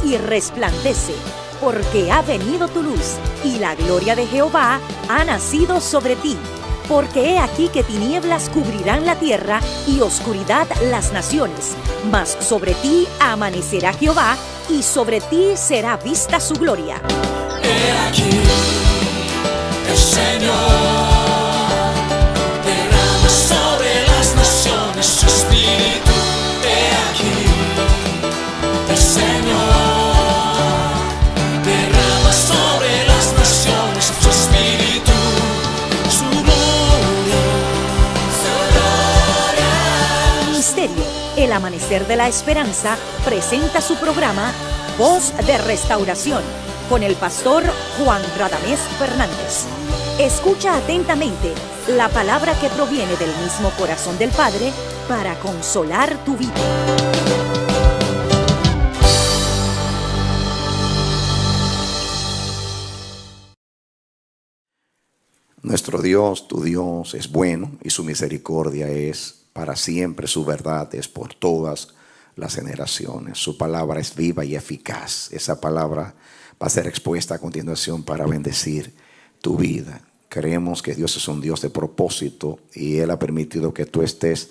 y resplandece, porque ha venido tu luz, y la gloria de Jehová ha nacido sobre ti. Porque he aquí que tinieblas cubrirán la tierra, y oscuridad las naciones. Mas sobre ti amanecerá Jehová, y sobre ti será vista su gloria. He aquí, el Señor derrama sobre las naciones su espíritu. He aquí, el Señor derrama sobre las naciones su espíritu. Su gloria, su gloria. Ministerio El Amanecer de la Esperanza presenta su programa Voz de Restauración con el pastor Juan Radamés Fernández. Escucha atentamente la palabra que proviene del mismo corazón del Padre para consolar tu vida. Nuestro Dios, tu Dios, es bueno y su misericordia es para siempre, su verdad es por todas las generaciones. Su palabra es viva y eficaz. Esa palabra va a ser expuesta a continuación para bendecir tu vida. Creemos que Dios es un Dios de propósito y Él ha permitido que tú estés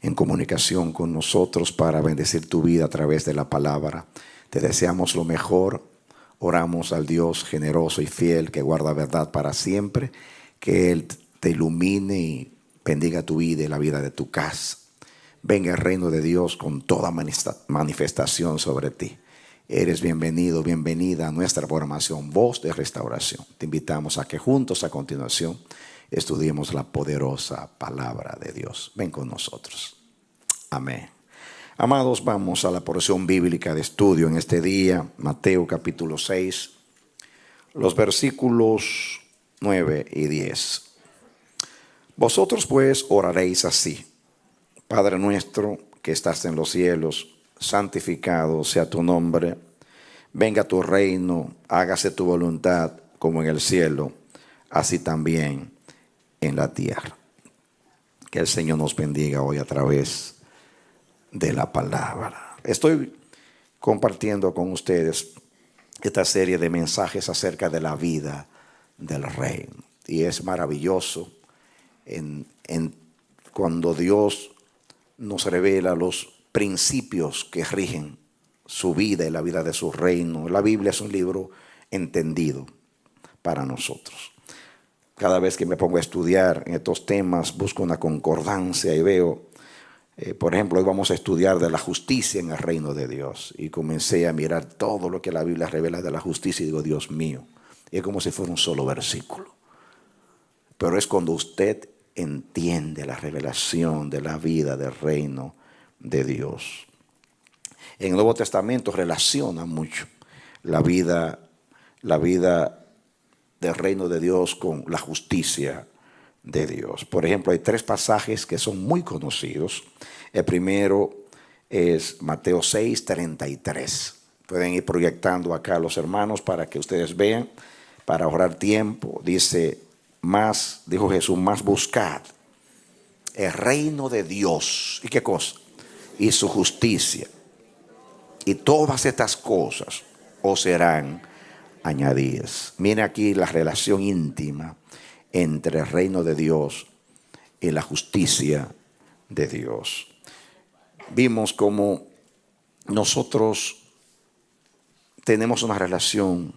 en comunicación con nosotros para bendecir tu vida a través de la palabra. Te deseamos lo mejor. Oramos al Dios generoso y fiel que guarda verdad para siempre, que Él te ilumine y bendiga tu vida y la vida de tu casa. Venga el reino de Dios con toda manifestación sobre ti. Eres bienvenido, bienvenida a nuestra programación Voz de Restauración. Te invitamos a que juntos a continuación estudiemos la poderosa palabra de Dios. Ven con nosotros. Amén. Amados, vamos a la porción bíblica de estudio en este día, Mateo capítulo 6, los versículos 9 y 10. Vosotros pues oraréis así: Padre nuestro que estás en los cielos, santificado sea tu nombre. Venga tu reino, hágase tu voluntad como en el cielo, así también en la tierra. Que el Señor nos bendiga hoy a través de la palabra. Estoy compartiendo con ustedes esta serie de mensajes acerca de la vida del reino. Y es maravilloso cuando Dios nos revela los principios que rigen su vida y la vida de su reino. La Biblia es un libro entendido para nosotros. Cada vez que me pongo a estudiar en estos temas, busco una concordancia y veo, por ejemplo, hoy vamos a estudiar de la justicia en el reino de Dios. Y comencé a mirar todo lo que la Biblia revela de la justicia y digo, Dios mío, es como si fuera un solo versículo. Pero es cuando usted entiende la revelación de la vida del reino de Dios. En el Nuevo Testamento relaciona mucho la vida del reino de Dios con la justicia de Dios. Por ejemplo, hay 3 pasajes que son muy conocidos. El primero es Mateo 6:33. Pueden ir proyectando acá a los hermanos para que ustedes vean, para ahorrar tiempo. Dice, dijo Jesús, más buscad el reino de Dios. ¿Y qué cosa? Y su justicia. Y todas estas cosas os serán añadidas. Mira aquí la relación íntima entre el reino de Dios y la justicia de Dios. Vimos cómo nosotros tenemos una relación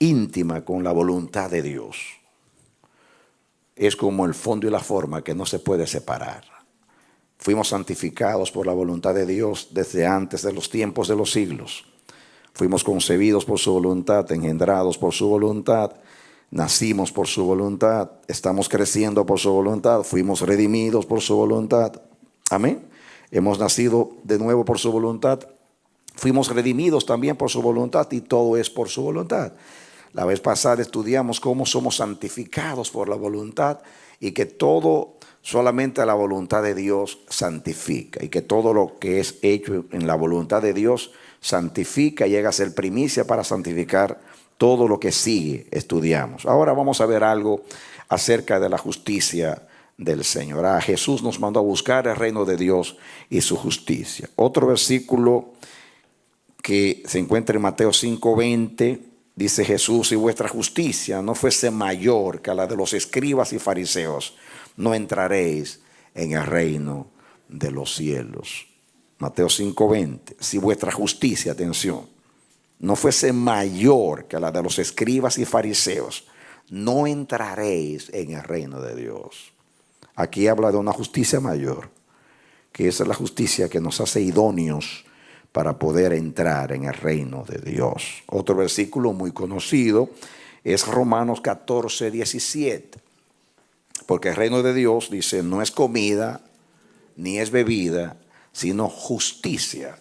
íntima con la voluntad de Dios. Es como el fondo y la forma que no se puede separar. Fuimos santificados por la voluntad de Dios desde antes de los tiempos de los siglos. Fuimos concebidos por su voluntad, engendrados por su voluntad, nacimos por su voluntad, estamos creciendo por su voluntad, fuimos redimidos por su voluntad. Amén. Hemos nacido de nuevo por su voluntad, fuimos redimidos también por su voluntad y todo es por su voluntad. La vez pasada estudiamos cómo somos santificados por la voluntad y que todo solamente la voluntad de Dios santifica y que todo lo que es hecho en la voluntad de Dios santifica y llega a ser primicia para santificar todo lo que sigue. Estudiamos. Ahora vamos a ver algo acerca de la justicia del Señor. Jesús nos mandó a buscar el reino de Dios y su justicia. Otro versículo que se encuentra en Mateo 5:20. Dice Jesús: si vuestra justicia no fuese mayor que la de los escribas y fariseos, no entraréis en el reino de los cielos. Mateo 5:20. Si vuestra justicia, atención, no fuese mayor que la de los escribas y fariseos, no entraréis en el reino de Dios. Aquí habla de una justicia mayor, que esa es la justicia que nos hace idóneos para poder entrar en el reino de Dios. Otro versículo muy conocido es Romanos 14:17. Porque el reino de Dios, dice, no es comida ni es bebida, sino justicia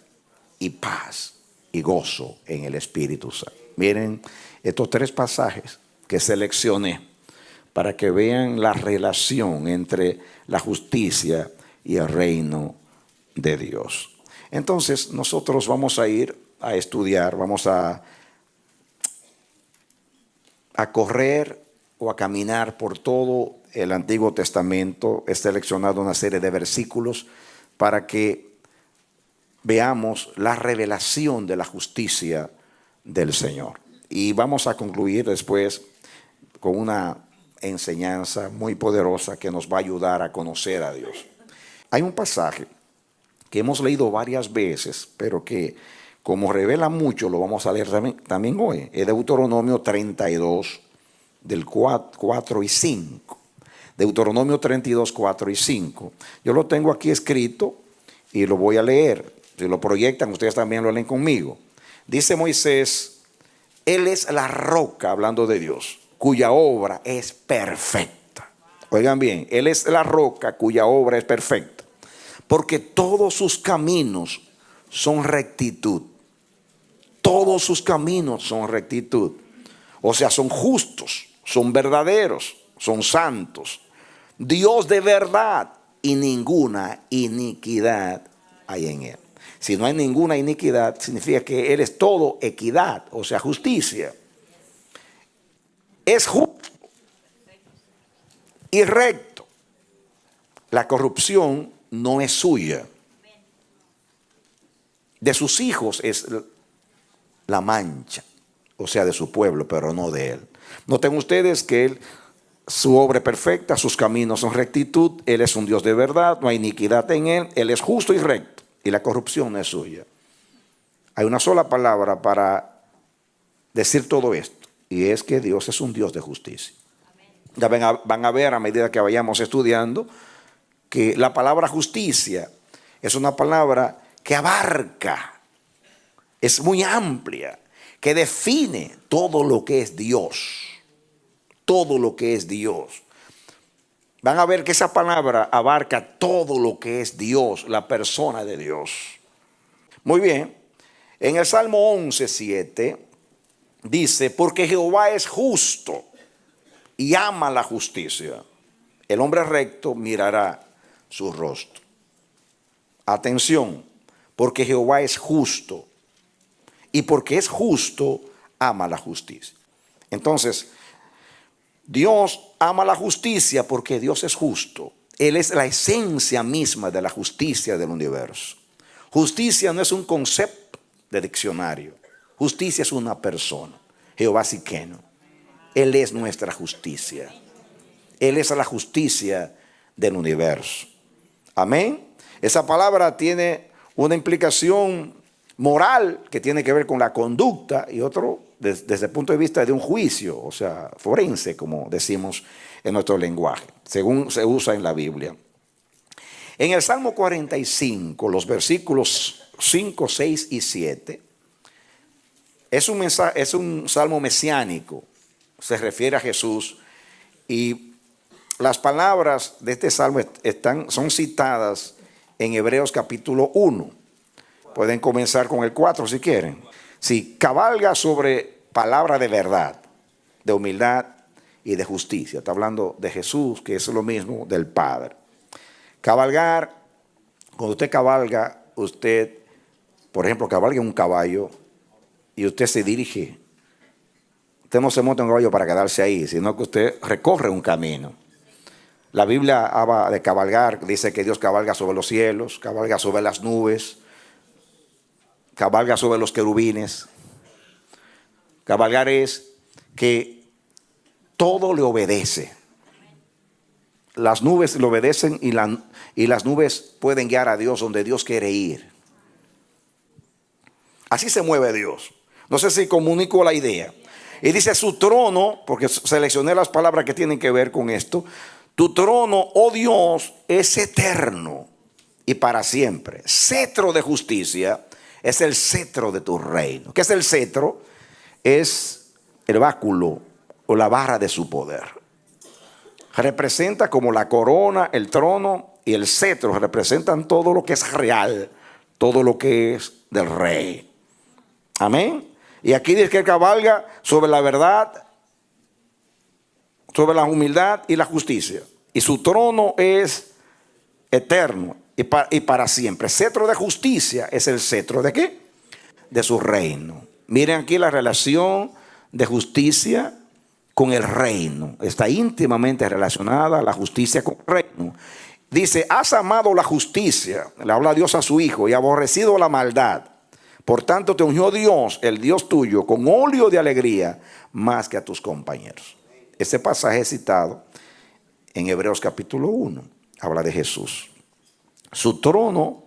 y paz y gozo en el Espíritu Santo. Miren estos 3 pasajes que seleccioné para que vean la relación entre la justicia y el reino de Dios. Entonces nosotros vamos a ir a estudiar, vamos a correr o a caminar por todo el Antiguo Testamento. He seleccionado una serie de versículos para que veamos la revelación de la justicia del Señor. Y vamos a concluir después con una enseñanza muy poderosa que nos va a ayudar a conocer a Dios. Hay un pasaje que hemos leído varias veces, pero que como revela mucho, lo vamos a leer también hoy. Es Deuteronomio 32, del 4 y 5. Deuteronomio 32, 4 y 5. Yo lo tengo aquí escrito y lo voy a leer. Si lo proyectan, ustedes también lo leen conmigo. Dice Moisés: Él es la roca, hablando de Dios, cuya obra es perfecta. Oigan bien, Él es la roca cuya obra es perfecta, porque todos sus caminos son rectitud. Todos sus caminos son rectitud. O sea, son justos, son verdaderos, son santos. Dios de verdad, y ninguna iniquidad hay en Él. Si no hay ninguna iniquidad, significa que Él es todo equidad, o sea, justicia. Es justo y recto. La corrupción no es suya. De sus hijos es la mancha, o sea, de su pueblo, pero no de Él. Noten ustedes que su obra es perfecta, sus caminos son rectitud, Él es un Dios de verdad, no hay iniquidad en Él, Él es justo y recto, y la corrupción no es suya. Hay una sola palabra para decir todo esto, y es que Dios es un Dios de justicia. Ya van a ver a medida que vayamos estudiando que la palabra justicia es una palabra que abarca, es muy amplia, que define todo lo que es Dios. Todo lo que es Dios. Van a ver que esa palabra abarca todo lo que es Dios, la persona de Dios. Muy bien. En el Salmo 11:7 dice: porque Jehová es justo y ama la justicia. El hombre recto mirará su rostro. Atención, porque Jehová es justo, y porque es justo, ama la justicia. Entonces, Dios ama la justicia porque Dios es justo. Él es la esencia misma de la justicia del universo. Justicia no es un concepto de diccionario. Justicia es una persona. Jehová Siqueno. Él es nuestra justicia. Él es la justicia del universo. Amén. Esa palabra tiene una implicación moral que tiene que ver con la conducta, y otro desde el punto de vista de un juicio, o sea, forense, como decimos en nuestro lenguaje, según se usa en la Biblia. En el Salmo 45, los versículos 5, 6 y 7, es un salmo mesiánico, se refiere a Jesús, y las palabras de este salmo son citadas en Hebreos capítulo 1. Pueden comenzar con el 4 si quieren. Si cabalga sobre palabra de verdad, de humildad y de justicia. Está hablando de Jesús, que es lo mismo del Padre. Cabalgar, cuando usted cabalga, usted, por ejemplo, cabalga en un caballo y usted se dirige. Usted no se monta en un caballo para quedarse ahí, sino que usted recorre un camino. La Biblia habla de cabalgar, dice que Dios cabalga sobre los cielos, cabalga sobre las nubes, cabalga sobre los querubines. Cabalgar es que todo le obedece. Las nubes le obedecen y las nubes pueden guiar a Dios donde Dios quiere ir. Así se mueve Dios. No sé si comunico la idea. Y dice su trono, porque seleccioné las palabras que tienen que ver con esto. Tu trono, oh Dios, es eterno y para siempre. Cetro de justicia es el cetro de tu reino. ¿Qué es el cetro? Es el báculo o la vara de su poder. Representa como la corona, el trono y el cetro. Representan todo lo que es real, todo lo que es del rey. Amén. Y aquí dice que él cabalga sobre la verdad, sobre la humildad y la justicia. Y su trono es eterno y para siempre. Cetro de justicia es el cetro ¿de qué? De su reino. Miren aquí la relación de justicia con el reino. Está íntimamente relacionada la justicia con el reino. Dice, has amado la justicia, le habla Dios a su hijo, y aborrecido la maldad. Por tanto te ungió Dios, el Dios tuyo, con óleo de alegría más que a tus compañeros. Este pasaje es citado en Hebreos capítulo 1. Habla de Jesús. Su trono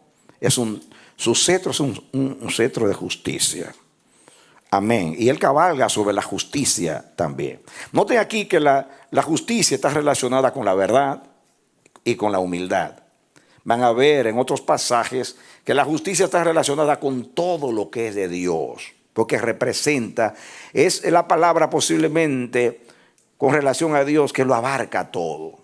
su cetro es un cetro de justicia. Amén. Y él cabalga sobre la justicia también. Noten aquí que la justicia está relacionada con la verdad y con la humildad. Van a ver en otros pasajes que la justicia está relacionada con todo lo que es de Dios. Porque representa, es la palabra posiblemente con relación a Dios que lo abarca todo.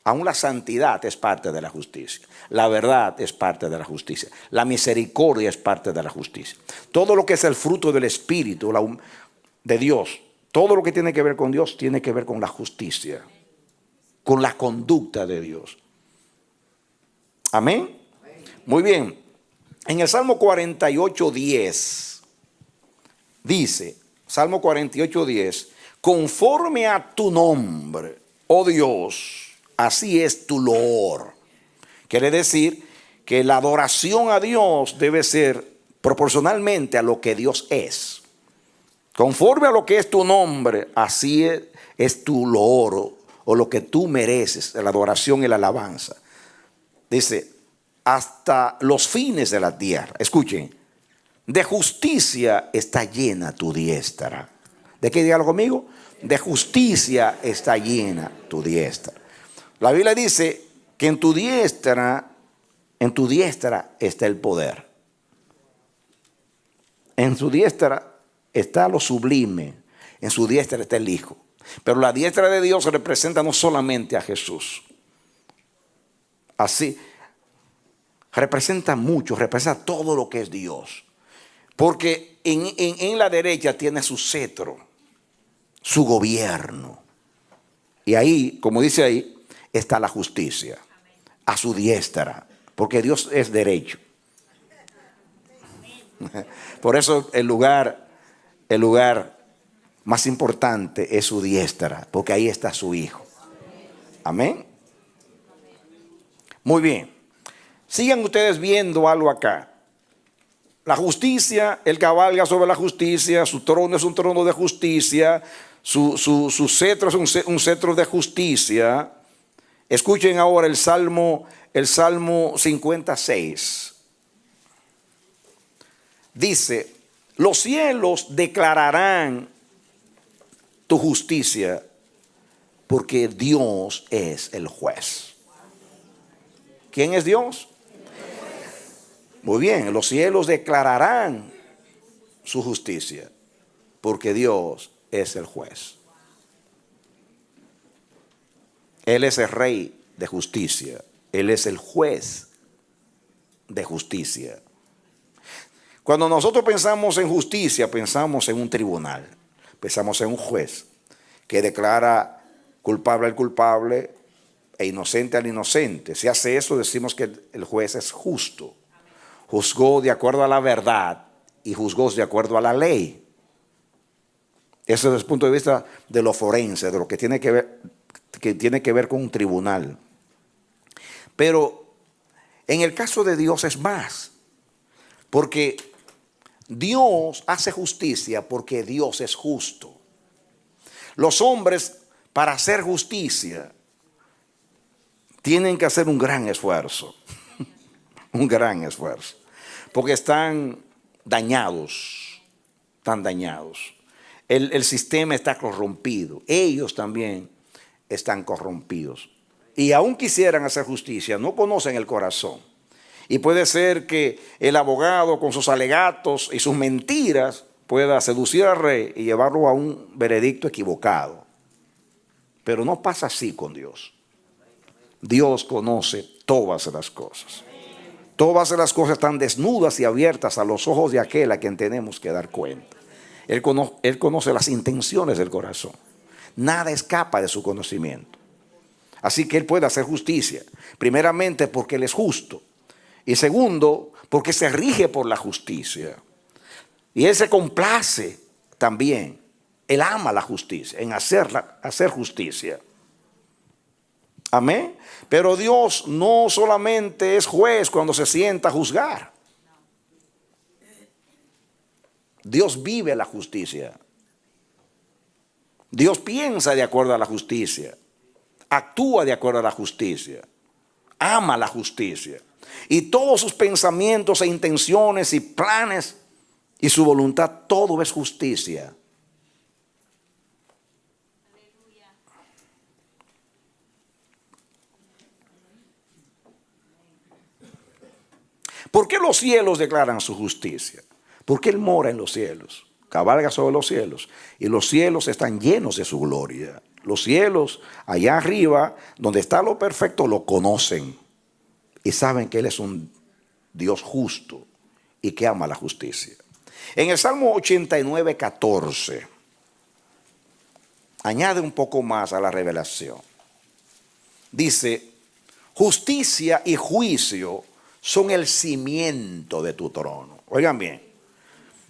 Aún la santidad es parte de la justicia. La verdad es parte de la justicia. La misericordia es parte de la justicia. Todo lo que es el fruto del Espíritu de Dios, todo lo que tiene que ver con Dios tiene que ver con la justicia, con la conducta de Dios. Amén. Muy bien. En el Salmo 48:10 dice, Salmo 48:10, conforme a tu nombre, oh Dios, así es tu loor. Quiere decir que la adoración a Dios debe ser proporcionalmente a lo que Dios es. Conforme a lo que es tu nombre, así es tu loor o lo que tú mereces, la adoración y la alabanza. Dice, hasta los fines de la tierra. Escuchen, de justicia está llena tu diestra. ¿De qué? Dígalo conmigo. De justicia está llena tu diestra. La Biblia dice que en tu diestra está el poder. En su diestra está lo sublime. En su diestra está el Hijo. Pero la diestra de Dios representa no solamente a Jesús. Así, representa mucho, representa todo lo que es Dios. Porque en la derecha tiene su cetro, su gobierno. Y ahí, como dice ahí, está la justicia. A su diestra. Porque Dios es derecho. Por eso el lugar más importante es su diestra. Porque ahí está su Hijo. Amén. Muy bien. Sigan ustedes viendo algo acá. La justicia, él cabalga sobre la justicia. Su trono es un trono de justicia. Su cetro es un cetro de justicia. Escuchen ahora el Salmo 56. Dice, los cielos declararán tu justicia porque Dios es el juez. ¿Quién es Dios? Muy bien, los cielos declararán su justicia porque Dios es el juez. Él es el rey de justicia. Él es el juez de justicia. Cuando nosotros pensamos en justicia, pensamos en un tribunal. Pensamos en un juez que declara culpable al culpable e inocente al inocente. Si hace eso, decimos que el juez es justo. Juzgó de acuerdo a la verdad y juzgó de acuerdo a la ley. Eso desde el punto de vista de lo forense, de lo que tiene que ver con un tribunal. Pero en el caso de Dios es más, porque Dios hace justicia porque Dios es justo. Los hombres, para hacer justicia, tienen que hacer un gran esfuerzo. Un gran esfuerzo. Porque están dañados. Están dañados. El sistema está corrompido. Ellos también están corrompidos. Y aún quisieran hacer justicia, no conocen el corazón. Y puede ser que el abogado con sus alegatos y sus mentiras pueda seducir al rey y llevarlo a un veredicto equivocado. Pero no pasa así con Dios. Dios conoce todas las cosas. Todas las cosas están desnudas y abiertas a los ojos de aquel a quien tenemos que dar cuenta. Él conoce las intenciones del corazón. Nada escapa de su conocimiento. Así que Él puede hacer justicia. Primeramente porque Él es justo. Y segundo, porque se rige por la justicia. Y Él se complace también. Él ama la justicia, en hacer justicia. Amén. Pero Dios no solamente es juez cuando se sienta a juzgar. Dios vive la justicia. Dios piensa de acuerdo a la justicia. Actúa de acuerdo a la justicia. Ama la justicia. Y todos sus pensamientos e intenciones y planes y su voluntad, todo es justicia. ¿Por qué los cielos declaran su justicia? Porque Él mora en los cielos, cabalga sobre los cielos, y los cielos están llenos de su gloria. Los cielos allá arriba, donde está lo perfecto, lo conocen y saben que Él es un Dios justo y que ama la justicia. En el Salmo 89, 14, añade un poco más a la revelación. Dice, justicia y juicio son el cimiento de tu trono. Oigan bien,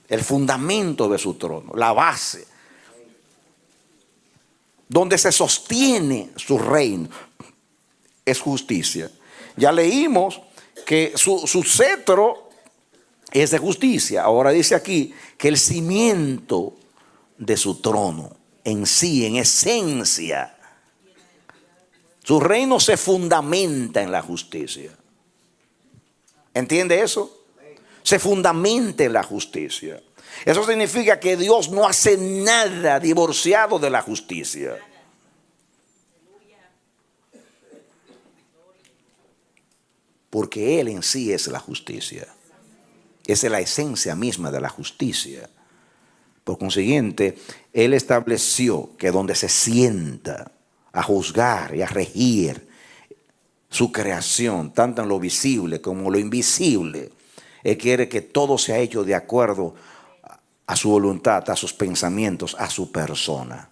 el fundamento de su trono, la base, donde se sostiene su reino, es justicia. Ya leímos que su cetro es de justicia. Ahora dice aquí que el cimiento de su trono en sí, en esencia, su reino se fundamenta en la justicia. ¿Entiende eso? Se fundamenta en la justicia. Eso significa que Dios no hace nada divorciado de la justicia. Porque Él en sí es la justicia. Esa es la esencia misma de la justicia. Por consiguiente, Él estableció que donde se sienta a juzgar y a regir su creación, tanto en lo visible como en lo invisible, Él quiere que todo sea hecho de acuerdo a su voluntad, a sus pensamientos, a su persona.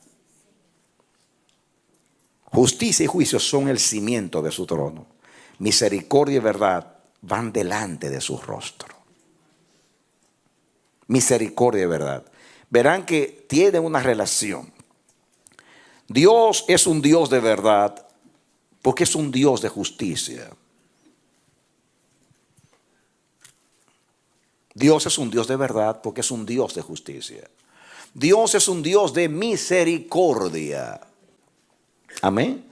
Justicia y juicio son el cimiento de su trono. Misericordia y verdad van delante de su rostro. Misericordia y verdad. Verán que tienen una relación. Dios es un Dios de verdad porque es un Dios de justicia. Dios es un Dios de verdad porque es un Dios de justicia. Dios es un Dios de misericordia. Amén.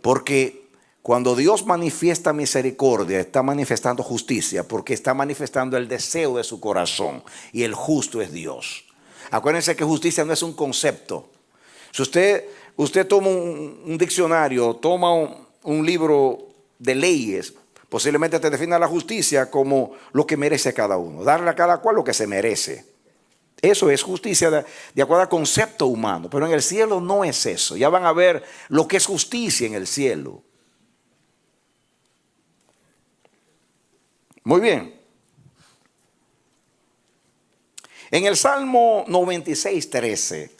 Porque cuando Dios manifiesta misericordia, está manifestando justicia porque está manifestando el deseo de su corazón. Y el justo es Dios. Acuérdense que justicia no es un concepto. Si usted toma un diccionario, toma un libro de leyes, posiblemente te defina la justicia como lo que merece cada uno. Darle a cada cual lo que se merece. Eso es justicia de acuerdo al concepto humano. Pero en el cielo no es eso. Ya van a ver lo que es justicia en el cielo. Muy bien. En el Salmo 96, 13.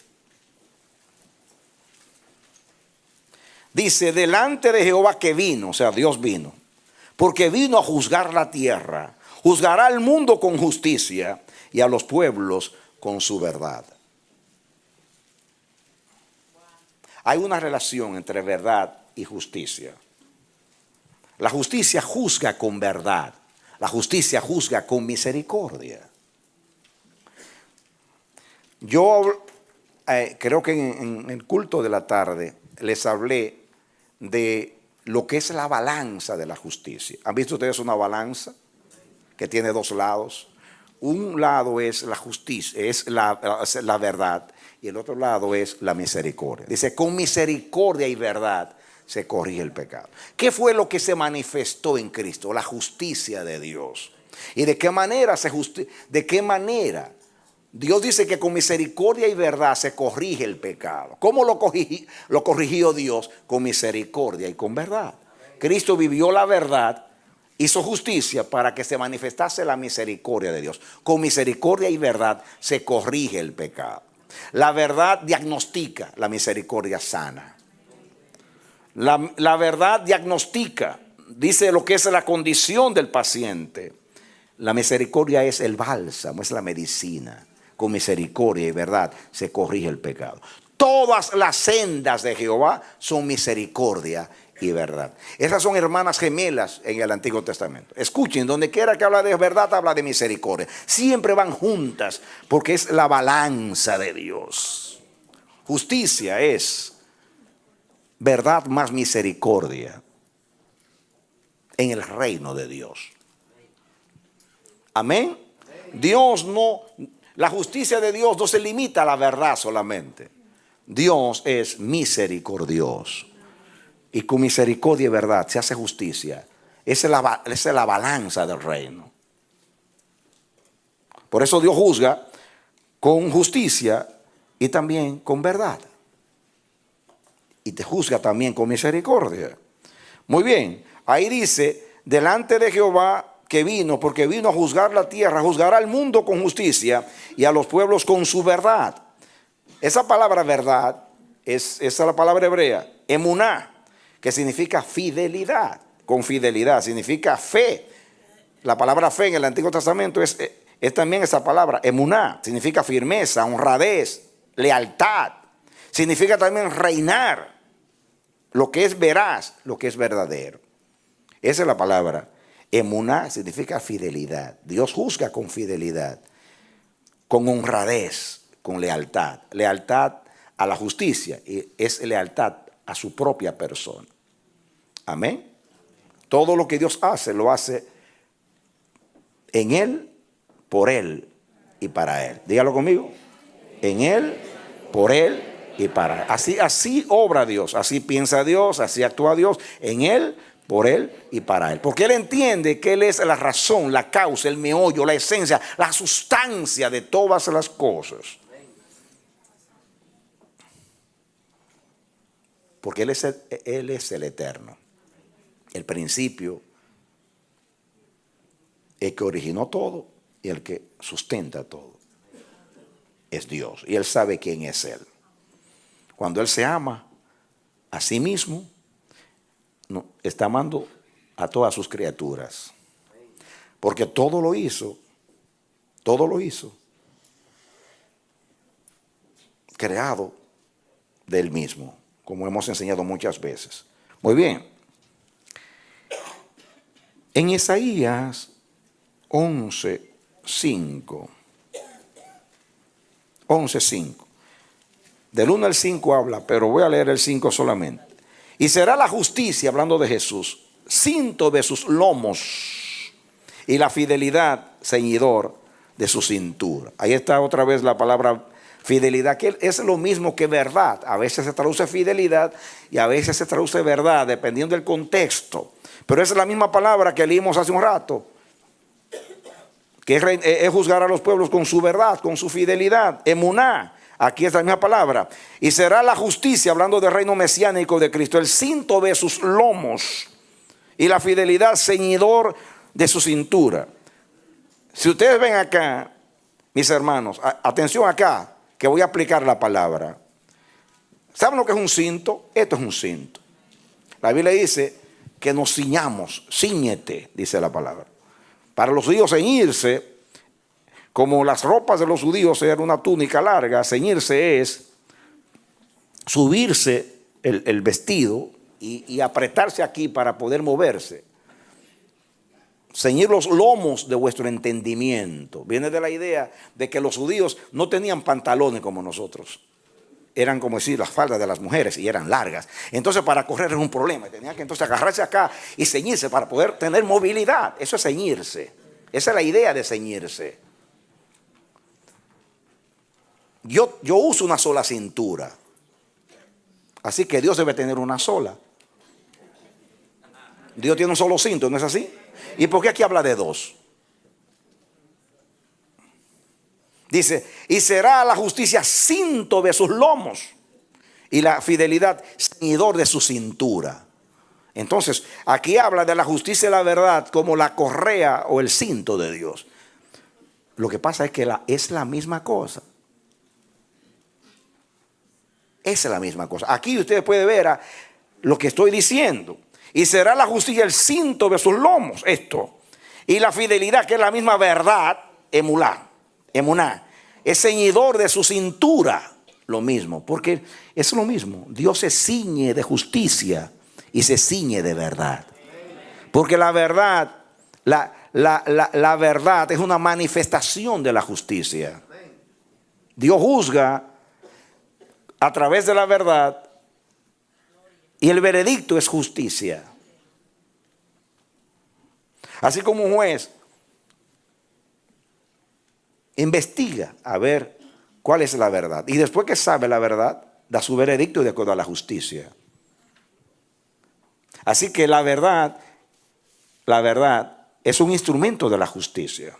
Dice, delante de Jehová que vino, o sea, Dios vino, porque vino a juzgar la tierra, juzgará al mundo con justicia y a los pueblos con su verdad. Hay una relación entre verdad y justicia. La justicia juzga con verdad, la justicia juzga con misericordia. Yo creo que en el culto de la tarde les hablé de lo que es la balanza de la justicia. ¿Han visto ustedes una balanza que tiene dos lados? Un lado es la justicia, es la verdad, y el otro lado es la misericordia. Dice, con misericordia y verdad se corrige el pecado. ¿Qué fue lo que se manifestó en Cristo? La justicia de Dios. ¿Y de qué manera Dios dice que con misericordia y verdad se corrige el pecado? ¿Cómo lo corrigió Dios? Con misericordia y con verdad. Cristo vivió la verdad, hizo justicia para que se manifestase la misericordia de Dios. Con misericordia y verdad se corrige el pecado. La verdad diagnostica, la misericordia sana. La verdad diagnostica, dice lo que es la condición del paciente. La misericordia es el bálsamo, es la medicina. Con misericordia y verdad se corrige el pecado. Todas las sendas de Jehová son misericordia y verdad. Esas son hermanas gemelas en el Antiguo Testamento. Escuchen, donde quiera que habla de verdad, habla de misericordia. Siempre van juntas porque es la balanza de Dios. Justicia es verdad más misericordia en el reino de Dios. Amén. La justicia de Dios no se limita a la verdad solamente. Dios es misericordioso. Y con misericordia y verdad se hace justicia. Esa es la balanza del reino. Por eso Dios juzga con justicia y también con verdad. Y te juzga también con misericordia. Muy bien, ahí dice, delante de Jehová que vino, porque vino a juzgar la tierra, juzgará al mundo con justicia y a los pueblos con su verdad. Esa palabra verdad esa es la palabra hebrea, emuná, que significa fidelidad. Con fidelidad significa fe. La palabra fe en el Antiguo Testamento es también esa palabra, emuná, significa firmeza, honradez, lealtad. Significa también reinar, lo que es veraz, lo que es verdadero. Esa es la palabra. Emuná significa fidelidad. Dios juzga con fidelidad, con honradez, con lealtad. Lealtad a la justicia y es lealtad a su propia persona. Amén. Todo lo que Dios hace, lo hace en Él, por Él y para Él. Dígalo conmigo. En Él, por Él y para Él. Así obra Dios, así piensa Dios, así actúa Dios. En Él, por Él y para Él. Porque Él entiende que Él es la razón, la causa, el meollo, la esencia, la sustancia de todas las cosas. Porque Él es el eterno, el principio, el que originó todo y el que sustenta todo. Es Dios y Él sabe quién es Él. Cuando Él se ama a sí mismo, está amando a todas sus criaturas. Porque todo lo hizo creado de Él mismo, como hemos enseñado muchas veces. Muy bien. En Isaías 11:5. Del 1 al 5 habla, pero voy a leer el 5 solamente. Y será la justicia, hablando de Jesús, cinto de sus lomos y la fidelidad ceñidor de su cintura. Ahí está otra vez la palabra fidelidad, que es lo mismo que verdad. A veces se traduce fidelidad y a veces se traduce verdad, dependiendo del contexto. Pero esa es la misma palabra que leímos hace un rato, que es juzgar a los pueblos con su verdad, con su fidelidad, emuná. Aquí es la misma palabra. Y será la justicia, hablando del reino mesiánico de Cristo, el cinto de sus lomos y la fidelidad ceñidor de su cintura. Si ustedes ven acá, mis hermanos, atención acá, que voy a aplicar la palabra. ¿Saben lo que es un cinto? Esto es un cinto. La Biblia dice que nos ciñamos, cíñete, dice la palabra. Para los judíos ceñirse, como las ropas de los judíos eran una túnica larga, ceñirse es subirse el vestido y apretarse aquí para poder moverse. ceñir los lomos de vuestro entendimiento. Viene de la idea de que los judíos no tenían pantalones como nosotros. Eran como decir las faldas de las mujeres y eran largas. Entonces para correr era un problema. Tenían que entonces agarrarse acá y ceñirse para poder tener movilidad. Eso es ceñirse. Esa es la idea de ceñirse. Yo uso una sola cintura. Así que Dios debe tener una sola. Dios tiene un solo cinto, ¿no es así? ¿Y por qué aquí habla de dos? Dice, y será la justicia cinto de sus lomos y la fidelidad ceñidor de su cintura. Entonces, aquí habla de la justicia y la verdad como la correa o el cinto de Dios. Lo que pasa es que es la misma cosa. Es la misma cosa. Aquí usted puede ver lo que estoy diciendo. Y será la justicia el cinto de sus lomos, esto. Y la fidelidad, que es la misma verdad, emuná, es ceñidor de su cintura. Lo mismo, porque es lo mismo. Dios se ciñe de justicia y se ciñe de verdad. Porque la verdad, la verdad es una manifestación de la justicia. Dios juzga a través de la verdad y el veredicto es justicia. Así como un juez investiga a ver cuál es la verdad. Y después que sabe la verdad, da su veredicto de acuerdo a la justicia. Así que la verdad es un instrumento de la justicia.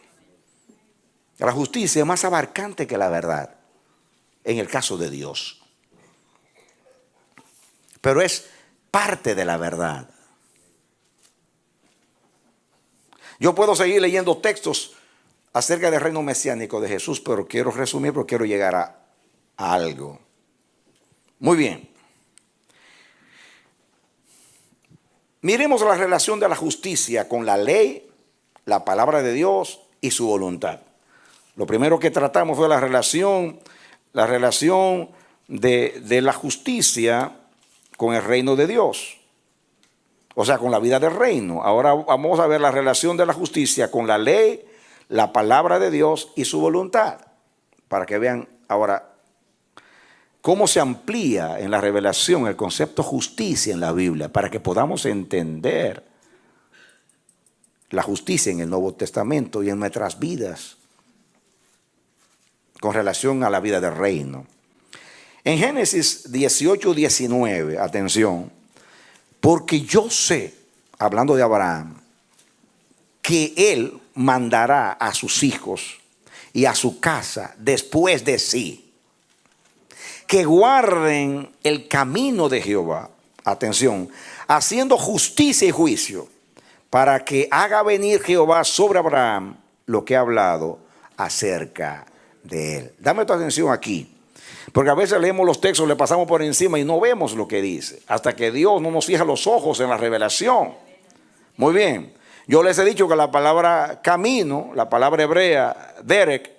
La justicia es más abarcante que la verdad, en el caso de Dios. Pero es parte de la verdad. Yo puedo seguir leyendo textos acerca del reino mesiánico de Jesús, pero quiero resumir porque quiero llegar a algo. Muy bien. Miremos la relación de la justicia con la ley, la palabra de Dios y su voluntad. Lo primero que tratamos fue la relación de la justicia con el reino de Dios. O sea, con la vida del reino. Ahora vamos a ver la relación de la justicia con la ley, la palabra de Dios y su voluntad. Para que vean ahora cómo se amplía en la revelación el concepto justicia en la Biblia. Para que podamos entender la justicia en el Nuevo Testamento y en nuestras vidas con relación a la vida del reino. En Génesis 18:19, atención, porque yo sé, hablando de Abraham, que él mandará a sus hijos y a su casa después de sí, que guarden el camino de Jehová, atención, haciendo justicia y juicio, para que haga venir Jehová sobre Abraham lo que ha hablado acerca de él. Dame tu atención aquí. Porque a veces leemos los textos, le pasamos por encima y no vemos lo que dice. Hasta que Dios no nos fija los ojos en la revelación. Muy bien. Yo les he dicho que la palabra camino, la palabra hebrea, derek,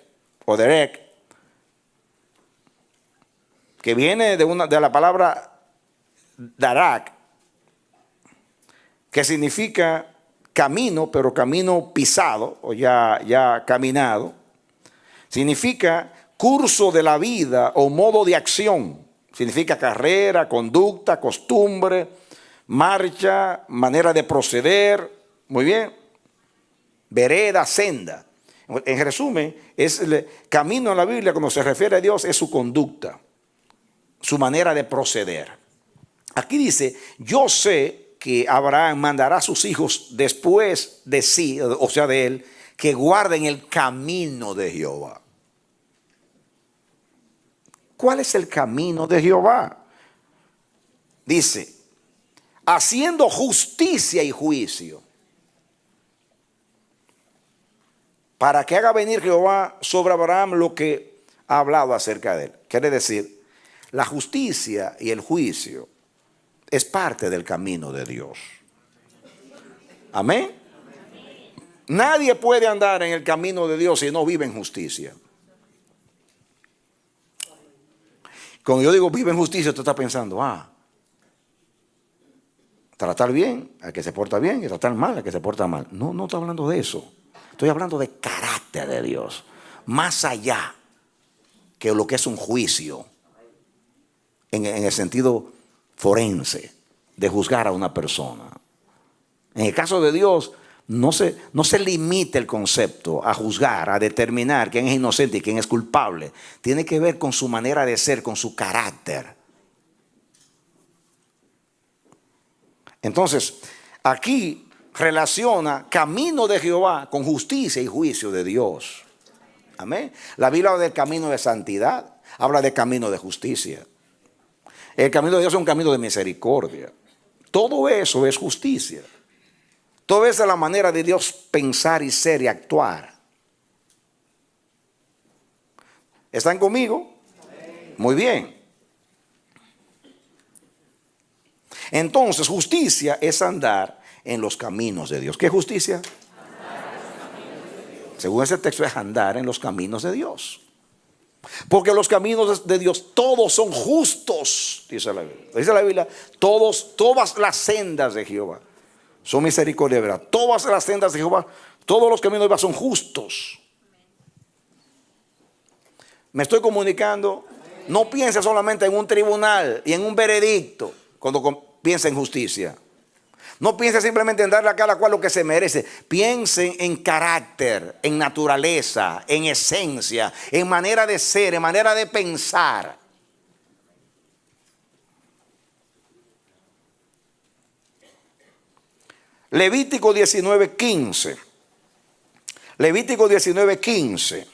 que viene de la palabra darak, que significa camino, pero camino pisado, o ya caminado, significa curso de la vida o modo de acción. Significa carrera, conducta, costumbre, marcha, manera de proceder. Muy bien. Vereda, senda. En resumen, es el camino en la Biblia cuando se refiere a Dios es su conducta, su manera de proceder. Aquí dice, yo sé que Abraham mandará a sus hijos después de sí, o sea de él, que guarden el camino de Jehová. ¿Cuál es el camino de Jehová? Dice, haciendo justicia y juicio, para que haga venir Jehová sobre Abraham lo que ha hablado acerca de él. Quiere decir, la justicia y el juicio es parte del camino de Dios. Amén. Nadie puede andar en el camino de Dios si no vive en justicia. Cuando yo digo vive en justicia, tú estás pensando, Tratar bien al que se porta bien y tratar mal al que se porta mal. No, no estoy hablando de eso. Estoy hablando de carácter de Dios. Más allá que lo que es un juicio en el sentido forense de juzgar a una persona. En el caso de Dios, no se limita el concepto a juzgar, a determinar quién es inocente y quién es culpable. Tiene que ver con su manera de ser, con su carácter. Entonces, aquí relaciona camino de Jehová con justicia y juicio de Dios. Amén. La Biblia habla del camino de santidad, habla del camino de justicia. El camino de Dios es un camino de misericordia. Todo eso es justicia. Todo eso es la manera de Dios pensar y ser y actuar. ¿Están conmigo? Muy bien. Entonces, justicia es andar en los caminos de Dios. ¿Qué es justicia? Según ese texto, es andar en los caminos de Dios. Porque los caminos de Dios todos son justos, dice la Biblia. Dice la Biblia, todas las sendas de Jehová son misericordia, ¿verdad? Todas las sendas de Jehová, todos los caminos de Jehová son justos. ¿Me estoy comunicando? No piense solamente en un tribunal y en un veredicto cuando piensa en justicia. No piense simplemente en darle a cada cual lo que se merece. Piensen en carácter, en naturaleza, en esencia, en manera de ser, en manera de pensar. Levítico 19:15. Levítico 19:15.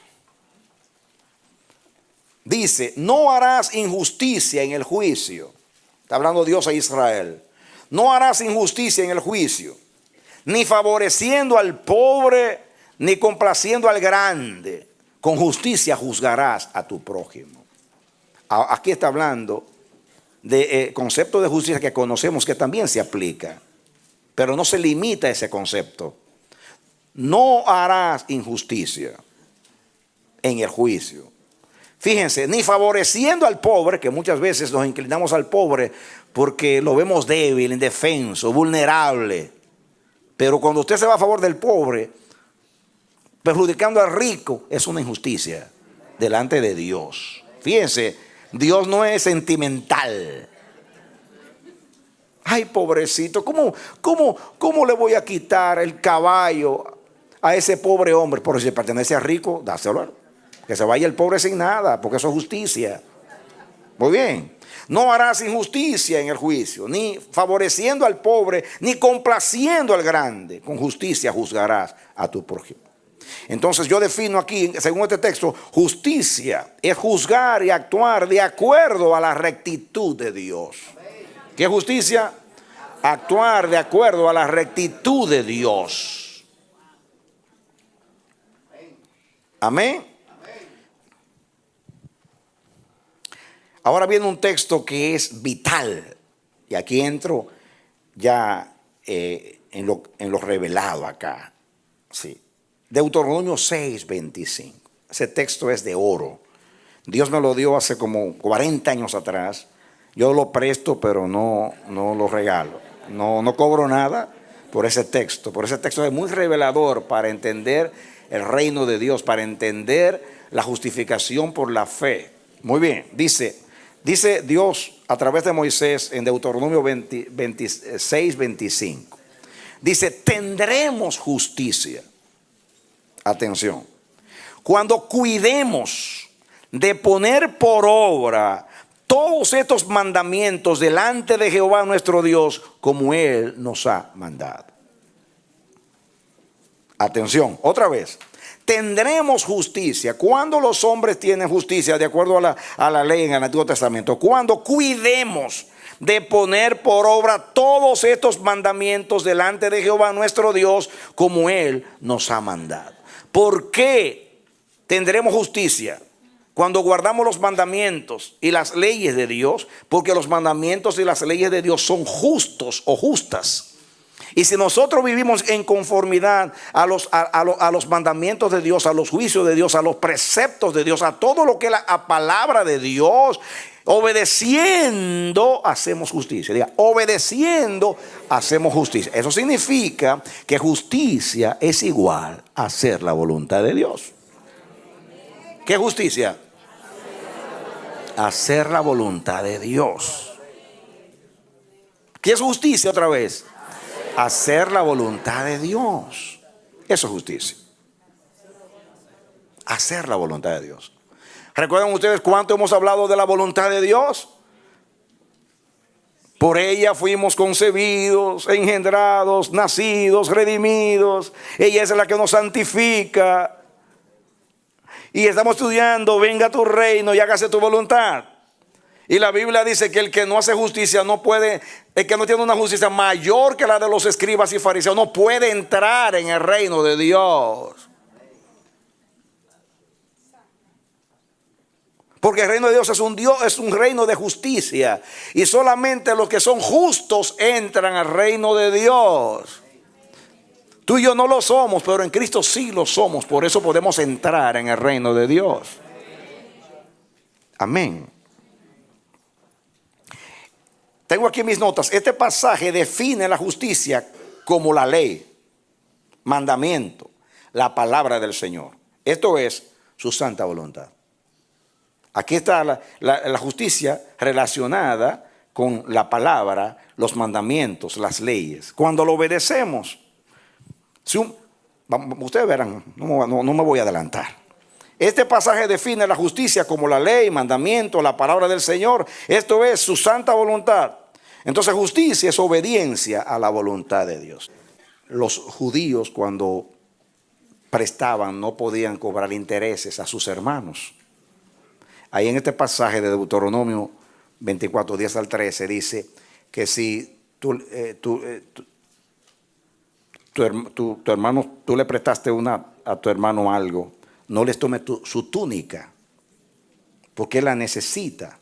Dice, no harás injusticia en el juicio. Está hablando Dios a Israel. No harás injusticia en el juicio, ni favoreciendo al pobre, ni complaciendo al grande. Con justicia juzgarás a tu prójimo. Aquí está hablando de concepto de justicia que conocemos que también se aplica, pero no se limita a ese concepto. No harás injusticia en el juicio. Fíjense, ni favoreciendo al pobre, que muchas veces nos inclinamos al pobre porque lo vemos débil, indefenso, vulnerable. Pero cuando usted se va a favor del pobre, perjudicando al rico, es una injusticia delante de Dios. Fíjense, Dios no es sentimental. Ay, pobrecito, ¿cómo le voy a quitar el caballo a ese pobre hombre? Por si pertenece al rico, dáselo. Que se vaya el pobre sin nada, porque eso es justicia. Muy bien. No harás injusticia en el juicio, ni favoreciendo al pobre, ni complaciendo al grande. Con justicia juzgarás a tu prójimo. Entonces yo defino aquí, según este texto, justicia es juzgar y actuar de acuerdo a la rectitud de Dios. ¿Qué es justicia? Actuar de acuerdo a la rectitud de Dios. Amén. Ahora viene un texto que es vital. Y aquí entro ya en lo revelado acá. Sí. Deuteronomio 6:25. Ese texto es de oro. Dios me lo dio hace como 40 años atrás. Yo lo presto, pero no lo regalo. No cobro nada por ese texto. Por ese texto es muy revelador para entender el reino de Dios, para entender la justificación por la fe. Muy bien, dice Dios a través de Moisés en Deuteronomio 26:25. Dice, tendremos justicia. Atención. Cuando cuidemos de poner por obra todos estos mandamientos delante de Jehová nuestro Dios, como Él nos ha mandado. Atención, otra vez. Tendremos justicia. Cuando los hombres tienen justicia de acuerdo a la ley en el Antiguo Testamento, cuando cuidemos de poner por obra todos estos mandamientos delante de Jehová nuestro Dios, como Él nos ha mandado. ¿Por qué tendremos justicia? Cuando guardamos los mandamientos y las leyes de Dios, porque los mandamientos y las leyes de Dios son justos o justas. Y si nosotros vivimos en conformidad a los mandamientos de Dios, a los juicios de Dios, a los preceptos de Dios, a todo lo que es la palabra de Dios, Obedeciendo hacemos justicia. Diga, obedeciendo hacemos justicia. Eso significa que justicia es igual a hacer la voluntad de Dios. ¿Qué justicia? Hacer la voluntad de Dios. ¿Qué es justicia otra vez? Hacer la voluntad de Dios. Eso es justicia. Hacer la voluntad de Dios. ¿Recuerdan ustedes cuánto hemos hablado de la voluntad de Dios? Por ella fuimos concebidos, engendrados, nacidos, redimidos. Ella es la que nos santifica. Y estamos estudiando, venga tu reino y hágase tu voluntad. Y la Biblia dice que el que no hace justicia no puede, el que no tiene una justicia mayor que la de los escribas y fariseos, no puede entrar en el reino de Dios. Porque el reino de Dios es un reino de justicia. Y solamente los que son justos entran al reino de Dios. Tú y yo no lo somos, pero en Cristo sí lo somos. Por eso podemos entrar en el reino de Dios. Amén. Tengo aquí mis notas. Este pasaje define la justicia como la ley, mandamiento, la palabra del Señor. Esto es su santa voluntad. Aquí está la justicia relacionada con la palabra, los mandamientos, las leyes. Cuando lo obedecemos, ustedes verán, no me voy a adelantar. Este pasaje define la justicia como la ley, mandamiento, la palabra del Señor. Esto es su santa voluntad. Entonces justicia es obediencia a la voluntad de Dios. Los judíos cuando prestaban no podían cobrar intereses a sus hermanos. Ahí en este pasaje de Deuteronomio 24, 10 al 13 dice que si tu hermano, tú le prestaste a tu hermano algo, no les tome su túnica, porque él la necesita.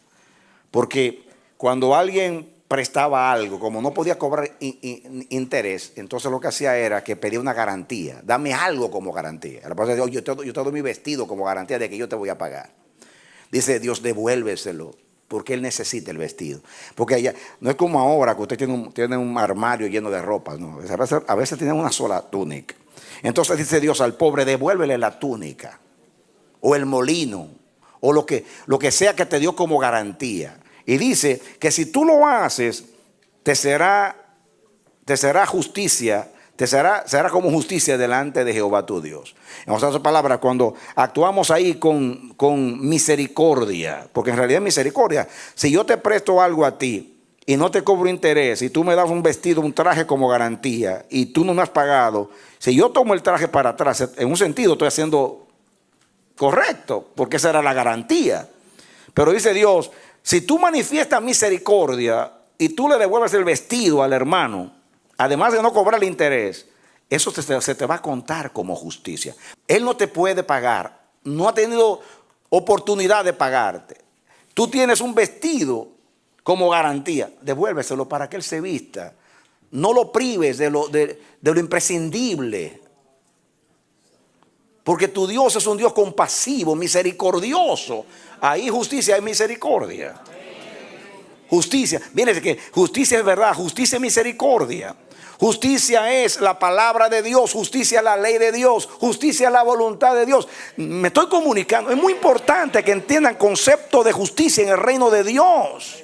Porque cuando alguien prestaba algo, como no podía cobrar interés, entonces lo que hacía era que pedía una garantía. Dame algo como garantía. Yo te doy mi vestido como garantía de que yo te voy a pagar. Dice Dios, devuélveselo, porque él necesita el vestido. Porque ella, no es como ahora que usted tiene un armario lleno de ropa, no. A veces tiene una sola túnica. Entonces dice Dios al pobre, devuélvele la túnica, o el molino, o lo que sea que te dio como garantía. Y dice que si tú lo haces, te será justicia. Será como justicia delante de Jehová tu Dios. En otras palabras, cuando actuamos ahí con misericordia, porque en realidad misericordia, si yo te presto algo a ti y no te cobro interés, y tú me das un vestido, un traje como garantía, y tú no me has pagado, si yo tomo el traje para atrás, en un sentido estoy haciendo correcto, porque esa era la garantía. Pero dice Dios, si tú manifiestas misericordia y tú le devuelves el vestido al hermano, además de no cobrar el interés, eso se te va a contar como justicia. Él no te puede pagar, no ha tenido oportunidad de pagarte. Tú tienes un vestido como garantía, devuélveselo para que él se vista. No lo prives de lo imprescindible. Porque tu Dios es un Dios compasivo, misericordioso. Ahí justicia hay misericordia. Justicia, miren que justicia es verdad, justicia es misericordia. Justicia es la palabra de Dios, justicia es la ley de Dios, justicia es la voluntad de Dios. Me estoy comunicando, es muy importante que entiendan el concepto de justicia en el reino de Dios.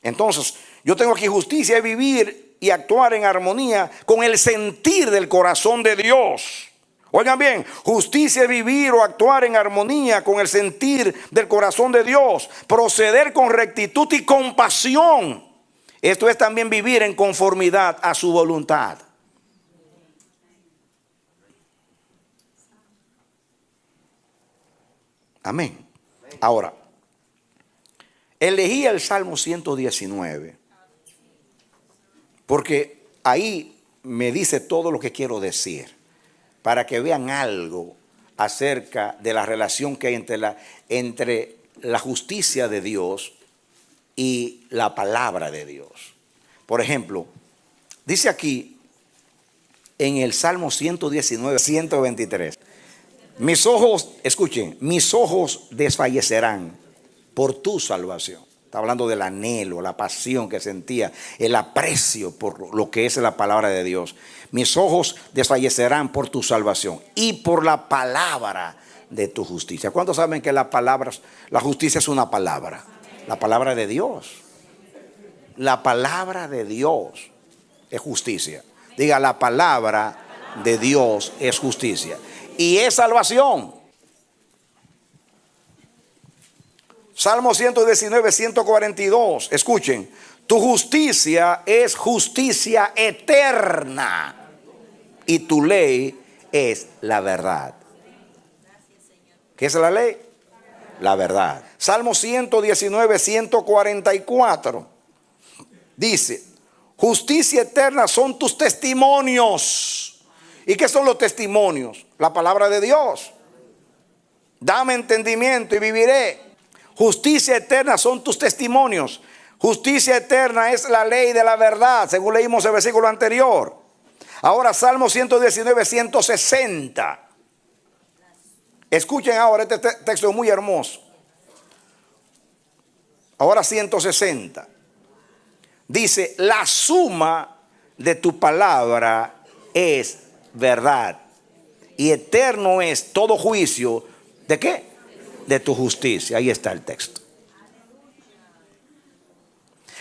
Entonces, yo tengo aquí justicia, es vivir y actuar en armonía con el sentir del corazón de Dios. Oigan bien, justicia es vivir o actuar en armonía con el sentir del corazón de Dios, proceder con rectitud y compasión. Esto es también vivir en conformidad a su voluntad. Amén. Ahora, elegí el Salmo 119 porque ahí me dice todo lo que quiero decir, para que vean algo acerca de la relación que hay entre la justicia de Dios y la palabra de Dios. Por ejemplo, dice aquí en el Salmo 119, 123. Mis ojos, escuchen, mis ojos desfallecerán por tu salvación. Está hablando del anhelo, la pasión que sentía, el aprecio por lo que es la palabra de Dios. Mis ojos desfallecerán por tu salvación y por la palabra de tu justicia. ¿Cuántos saben que la justicia es una palabra? La palabra de Dios. La palabra de Dios es justicia. Diga, la palabra de Dios es justicia. Y es salvación. Salmo 119, 142. Escuchen. Tu justicia es justicia eterna. Y tu ley es la verdad. ¿Qué es la ley? La verdad. Salmo 119, 144. Dice, justicia eterna son tus testimonios. ¿Y qué son los testimonios? La palabra de Dios. Dame entendimiento y viviré. Justicia eterna son tus testimonios. Justicia eterna es la ley de la verdad, según leímos el versículo anterior. Ahora Salmo 119, 160. Escuchen ahora, este texto es muy hermoso. Ahora 160. Dice, la suma de tu palabra es verdad. Y eterno es todo juicio. ¿De qué? De tu justicia. Ahí está el texto.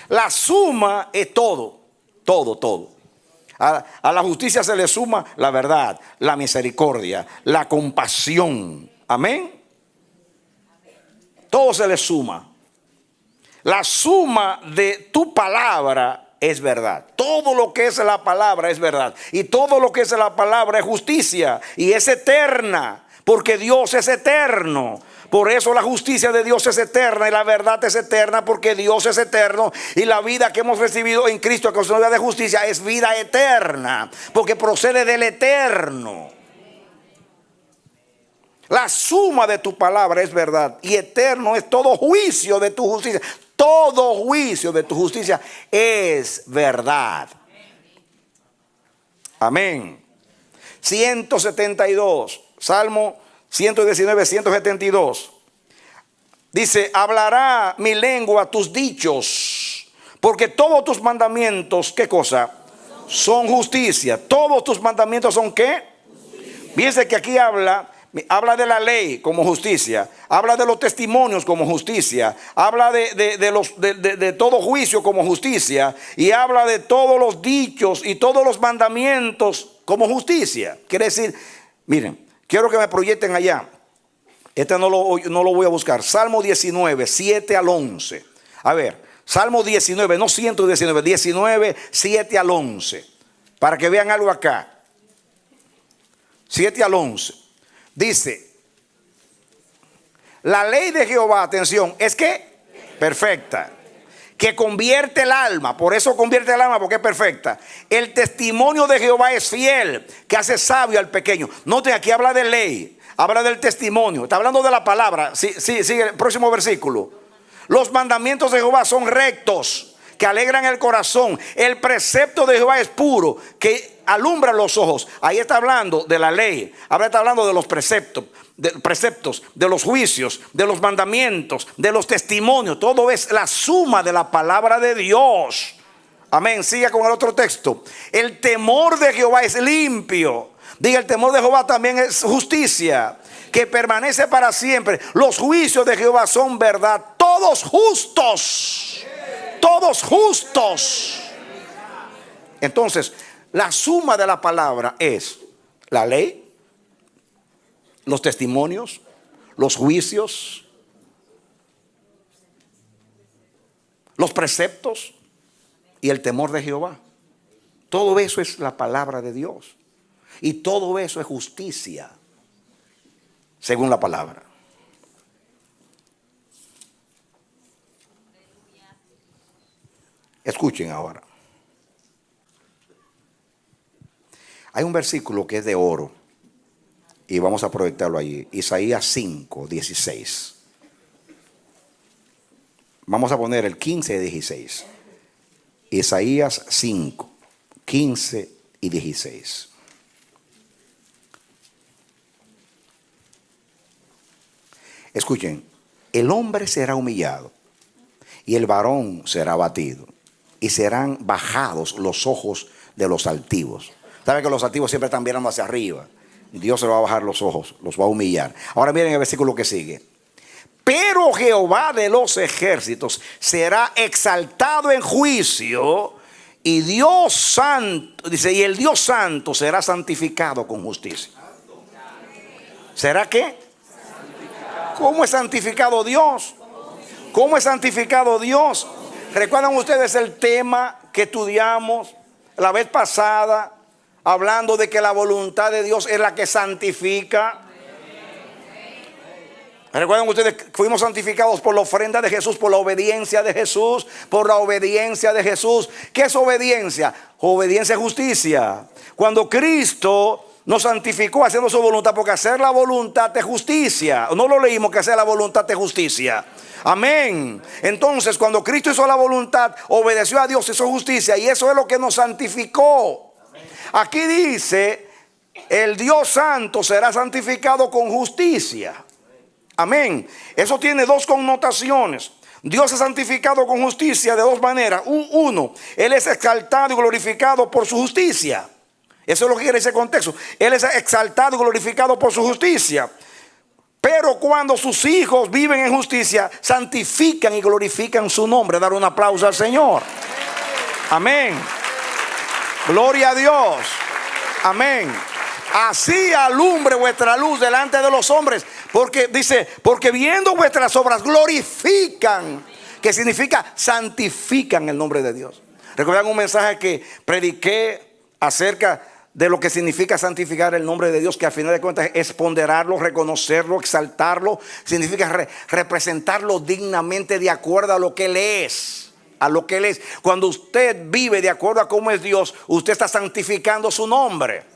La suma es todo. Todo, todo. A la justicia se le suma la verdad, la misericordia, la compasión. Amén. Todo se le suma. La suma de tu palabra es verdad. Todo lo que es la palabra es verdad. Y todo lo que es la palabra es justicia. Y es eterna. Porque Dios es eterno. Por eso la justicia de Dios es eterna y la verdad es eterna, porque Dios es eterno. Y la vida que hemos recibido en Cristo, que es una vida de justicia, es vida eterna, porque procede del eterno. La suma de tu palabra es verdad y eterno es todo juicio de tu justicia. Todo juicio de tu justicia es verdad. Amén. 172, Salmo 119, 172. Dice, hablará mi lengua tus dichos, porque todos tus mandamientos, ¿qué cosa? Son justicia. Todos tus mandamientos son ¿qué? Fíjense que aquí habla de la ley como justicia, habla de los testimonios como justicia, habla de todo juicio como justicia, y habla de todos los dichos y todos los mandamientos como justicia. Quiere decir, miren, quiero que me proyecten allá. Este no lo voy a buscar. Salmo 19, 7 al 11. A ver, Salmo 19, no 119, 19, 7 al 11. Para que vean algo acá. 7 al 11. Dice, la ley de Jehová, atención, es que perfecta, que convierte el alma. Por eso convierte el alma, porque es perfecta. El testimonio de Jehová es fiel, que hace sabio al pequeño. Noten, aquí habla de ley, habla del testimonio, está hablando de la palabra. Sigue el próximo versículo. Los mandamientos de Jehová son rectos, que alegran el corazón. El precepto de Jehová es puro, que alumbra los ojos. Ahí está hablando de la ley. Ahora está hablando de los preceptos, de los juicios, de los mandamientos, de los testimonios. Todo es la suma de la palabra de Dios. Amén. Siga con el otro texto. El temor de Jehová es limpio. Diga, el temor de Jehová también es justicia, que permanece para siempre. Los juicios de Jehová son verdad. Todos justos. Todos justos. Entonces, la suma de la palabra es la ley, los testimonios, los juicios, los preceptos y el temor de Jehová. Todo eso es la palabra de Dios. Y todo eso es justicia, según la palabra. Escuchen ahora. Hay un versículo que es de oro y vamos a proyectarlo allí. Isaías 5, 16. Vamos a poner el 15 y 16. Isaías 5, 15 y 16. Escuchen, el hombre será humillado y el varón será abatido y serán bajados los ojos de los altivos. ¿Sabe que los altivos siempre están mirando hacia arriba? Dios se va a bajar los ojos, los va a humillar. Ahora miren el versículo que sigue. Pero Jehová de los ejércitos será exaltado en juicio y Dios santo, dice, y el Dios santo será santificado con justicia. ¿Será qué? ¿Cómo es santificado Dios? ¿Cómo es santificado Dios? ¿Recuerdan ustedes el tema que estudiamos la vez pasada, hablando de que la voluntad de Dios es la que santifica? ¿Recuerdan ustedes que fuimos santificados por la ofrenda de Jesús, por la obediencia de Jesús, por la obediencia de Jesús? ¿Qué es obediencia? Obediencia es justicia. Cuando Cristo nos santificó haciendo su voluntad, porque hacer la voluntad de justicia, no lo leímos que hacer la voluntad de justicia. Amén. Entonces cuando Cristo hizo la voluntad, obedeció a Dios, hizo justicia, y eso es lo que nos santificó. Aquí dice, el Dios santo será santificado con justicia. Amén. Eso tiene dos connotaciones. Dios es santificado con justicia de dos maneras. Uno, Él es exaltado y glorificado por su justicia. Eso es lo que quiere ese contexto. Él es exaltado y glorificado por su justicia. Pero cuando sus hijos viven en justicia, santifican y glorifican su nombre. Dar un aplauso al Señor. Amén. Gloria a Dios. Amén. Así alumbre vuestra luz delante de los hombres. Porque dice, porque viendo vuestras obras glorifican, que significa santifican el nombre de Dios. ¿Recuerdan un mensaje que prediqué acerca de lo que significa santificar el nombre de Dios? Que al final de cuentas es ponderarlo, reconocerlo, exaltarlo. Significa representarlo dignamente de acuerdo a lo que Él es. A lo que Él es. Cuando usted vive de acuerdo a cómo es Dios, usted está santificando su nombre.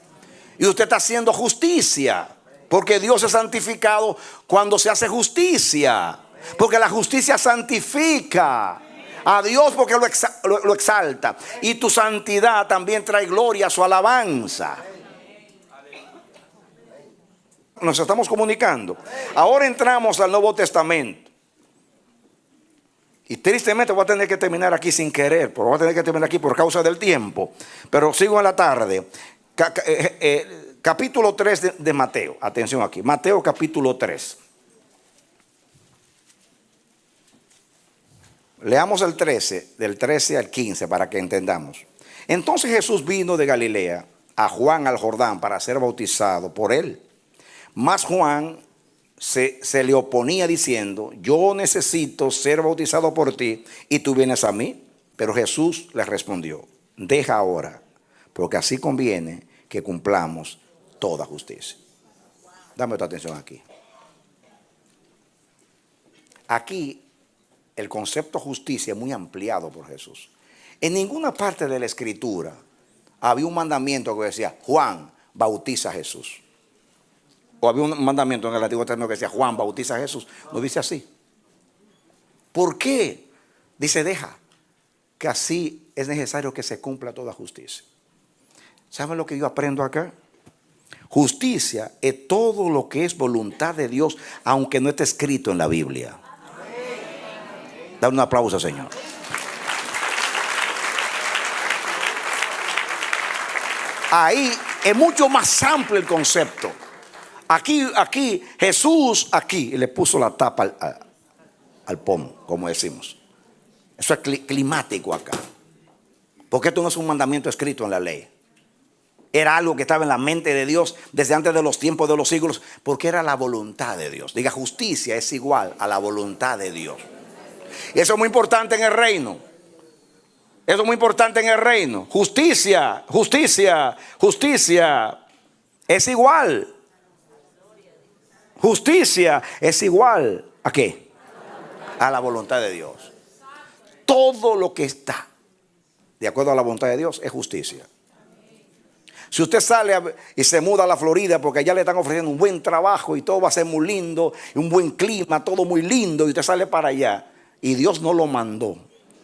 Y usted está haciendo justicia. Porque Dios es santificado cuando se hace justicia. Porque la justicia santifica a Dios, porque lo exalta. Y tu santidad también trae gloria a su alabanza. Nos estamos comunicando. Ahora entramos al Nuevo Testamento. Y tristemente voy a tener que terminar aquí sin querer. Pero voy a tener que terminar aquí por causa del tiempo. Pero sigo en la tarde. Capítulo 3 de Mateo. Atención aquí. Mateo capítulo 3. Leamos el 13, del 13 al 15 para que entendamos. Entonces Jesús vino de Galilea a Juan al Jordán para ser bautizado por él. Mas Juan se le oponía diciendo, yo necesito ser bautizado por ti y tú vienes a mí. Pero Jesús le respondió, deja ahora, porque así conviene que cumplamos toda justicia. Dame tu atención aquí. Aquí el concepto justicia es muy ampliado por Jesús. En ninguna parte de la Escritura había un mandamiento que decía, Juan, bautiza a Jesús. O había un mandamiento en el Antiguo Testamento que decía, Juan, bautiza a Jesús. No dice así. ¿Por qué? Dice, deja, que así es necesario que se cumpla toda justicia. ¿Saben lo que yo aprendo acá? Justicia es todo lo que es voluntad de Dios, aunque no esté escrito en la Biblia. Dale un aplauso, Señor. Ahí es mucho más amplio el concepto. Aquí Jesús, aquí le puso la tapa al pomo, como decimos. Eso es climático acá. Porque esto no es un mandamiento escrito en la ley. Era algo que estaba en la mente de Dios desde antes de los tiempos de los siglos, porque era la voluntad de Dios. Diga, justicia es igual a la voluntad de Dios. Y eso es muy importante en el reino. Eso es muy importante en el reino. Justicia, justicia, justicia es igual. Justicia es igual ¿a qué? A la voluntad de Dios. Todo lo que está de acuerdo a la voluntad de Dios es justicia. Si usted sale y se muda a la Florida porque allá le están ofreciendo un buen trabajo y todo va a ser muy lindo, y un buen clima, todo muy lindo, y usted sale para allá y Dios no lo mandó.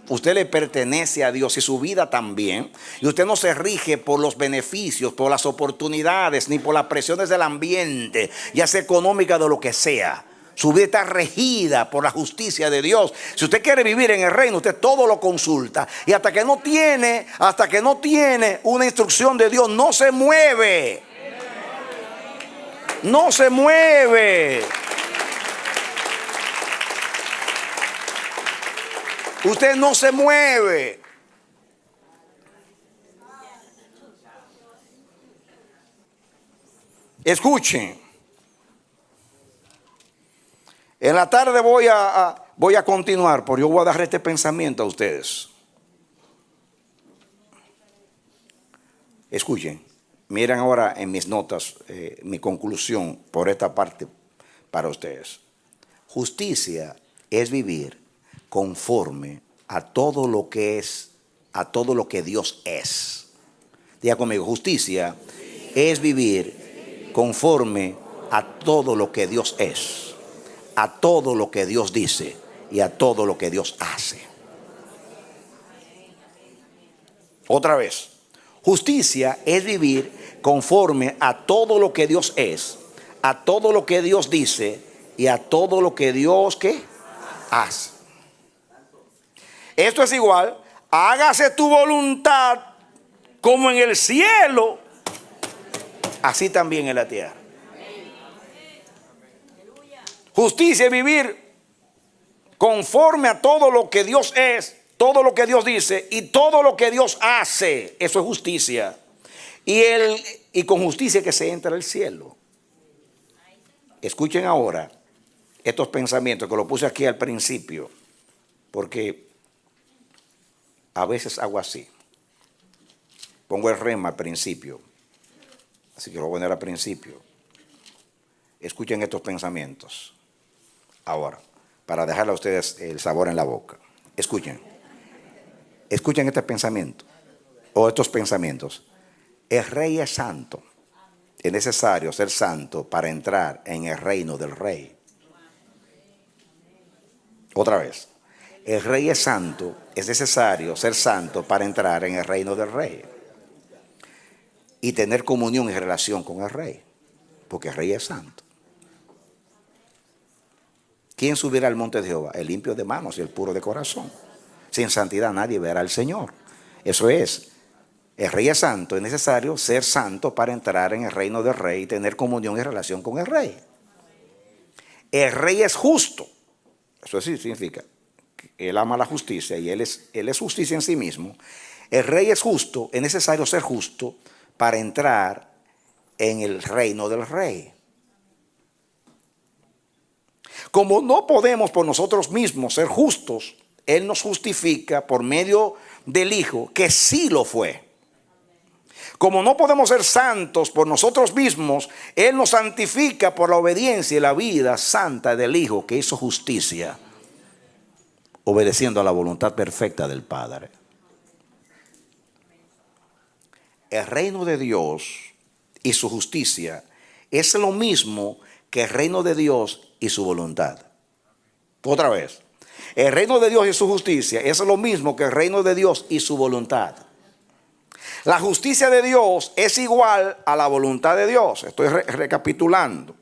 Usted le pertenece a Dios y su vida también. Y usted no se rige por los beneficios, por las oportunidades, ni por las presiones del ambiente, ya sea económica, de lo que sea. Su vida está regida por la justicia de Dios. Si usted quiere vivir en el reino, usted todo lo consulta. Y hasta que no tiene una instrucción de Dios, no se mueve. No se mueve. Usted no se mueve. Escuchen. En la tarde voy a continuar, porque yo voy a dar este pensamiento a ustedes. Escuchen. Miren ahora en mis notas mi conclusión por esta parte para ustedes. Justicia es vivir conforme a todo lo que es, a todo lo que Dios es. Diga conmigo, justicia es vivir conforme a todo lo que Dios es, a todo lo que Dios dice y a todo lo que Dios hace. Otra vez, justicia es vivir conforme a todo lo que Dios es, a todo lo que Dios dice y a todo lo que Dios ¿qué? Hace. Esto es igual, hágase tu voluntad como en el cielo, así también en la tierra. Justicia es vivir conforme a todo lo que Dios es, todo lo que Dios dice y todo lo que Dios hace. Eso es justicia. Y con justicia que se entra al cielo. Escuchen ahora estos pensamientos que lo puse aquí al principio, porque a veces hago así. Pongo el rema al principio, así que lo voy a poner al principio. Escuchen estos pensamientos. Ahora, para dejarle a ustedes el sabor en la boca. Escuchen este pensamiento, o estos pensamientos. El rey es santo. Es necesario ser santo para entrar en el reino del rey. Otra vez. El rey es santo. Es necesario ser santo para entrar en el reino del rey. Y tener comunión y relación con el rey. Porque el rey es santo. ¿Quién subirá al monte de Jehová? El limpio de manos y el puro de corazón. Sin santidad nadie verá al Señor. Eso es. El rey es santo, es necesario ser santo para entrar en el reino del rey y tener comunión y relación con el rey. El rey es justo. Eso sí significa que él ama la justicia y él es justicia en sí mismo. El rey es justo, es necesario ser justo para entrar en el reino del rey. Como no podemos por nosotros mismos ser justos, él nos justifica por medio del Hijo, que sí lo fue. Como no podemos ser santos por nosotros mismos, él nos santifica por la obediencia y la vida santa del Hijo, que hizo justicia, obedeciendo a la voluntad perfecta del Padre. El reino de Dios y su justicia es lo mismo que el reino de Dios y su voluntad. Otra vez. El reino de Dios y su justicia es lo mismo que el reino de Dios y su voluntad. La justicia de Dios es igual a la voluntad de Dios. Estoy recapitulando.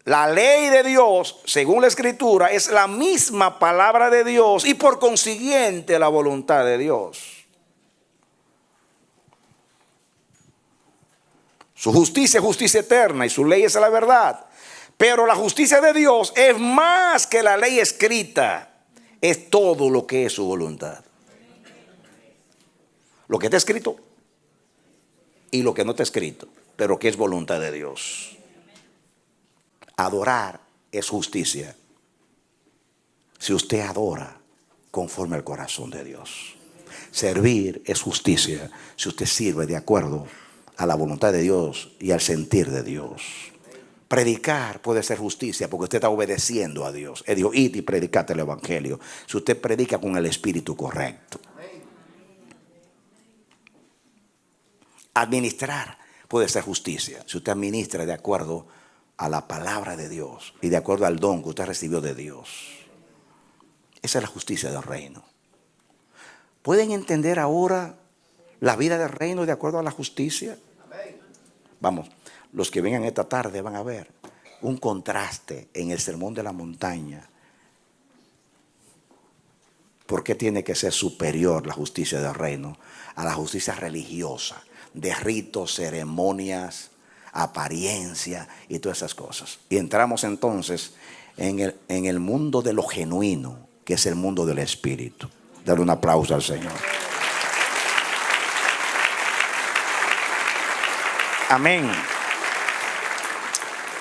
La ley de Dios, según la Escritura, es la misma palabra de Dios y por consiguiente la voluntad de Dios. Su justicia es justicia eterna y su ley es la verdad. Pero la justicia de Dios es más que la ley escrita. Es todo lo que es su voluntad. Lo que está escrito y lo que no está escrito, pero que es voluntad de Dios. Adorar es justicia. Si usted adora conforme al corazón de Dios. Servir es justicia. Si usted sirve de acuerdo a la voluntad de Dios y al sentir de Dios. Predicar puede ser justicia porque usted está obedeciendo a Dios. Él dijo, id y predicad el evangelio. Si usted predica con el espíritu correcto. Administrar puede ser justicia. Si usted administra de acuerdo a la palabra de Dios y de acuerdo al don que usted recibió de Dios. Esa es la justicia del reino. ¿Pueden entender ahora la vida del reino de acuerdo a la justicia? Vamos, los que vengan esta tarde van a ver un contraste en el sermón de la montaña. ¿Por qué tiene que ser superior la justicia del reino a la justicia religiosa, de ritos, ceremonias, apariencia y todas esas cosas? Y entramos entonces en el mundo de lo genuino, que es el mundo del Espíritu. Dale un aplauso al Señor. Amén.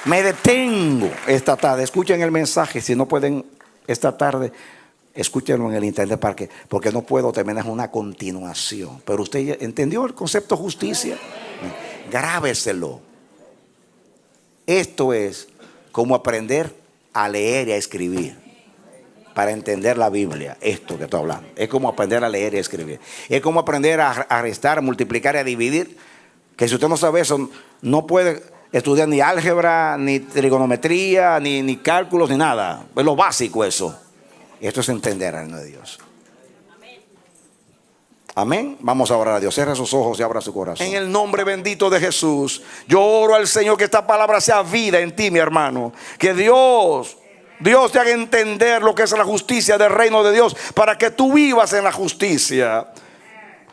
Me detengo esta tarde. Escuchen el mensaje. Si no pueden esta tarde, escúchenlo en el internet porque no puedo terminar una continuación. Pero usted entendió el concepto de justicia. Grábeselo. Esto es como aprender a leer y a escribir para entender la Biblia. Esto que estoy hablando es como aprender a leer y a escribir. Es como aprender a restar, a multiplicar y a dividir. Que si usted no sabe eso, no puede estudiar ni álgebra, ni trigonometría, ni cálculos, ni nada. Es lo básico eso. Esto es entender al reino de Dios. Amén. Vamos a orar a Dios. Cierra sus ojos y abra su corazón. En el nombre bendito de Jesús, yo oro al Señor que esta palabra sea vida en ti, mi hermano. Que Dios te haga entender lo que es la justicia del reino de Dios, para que tú vivas en la justicia.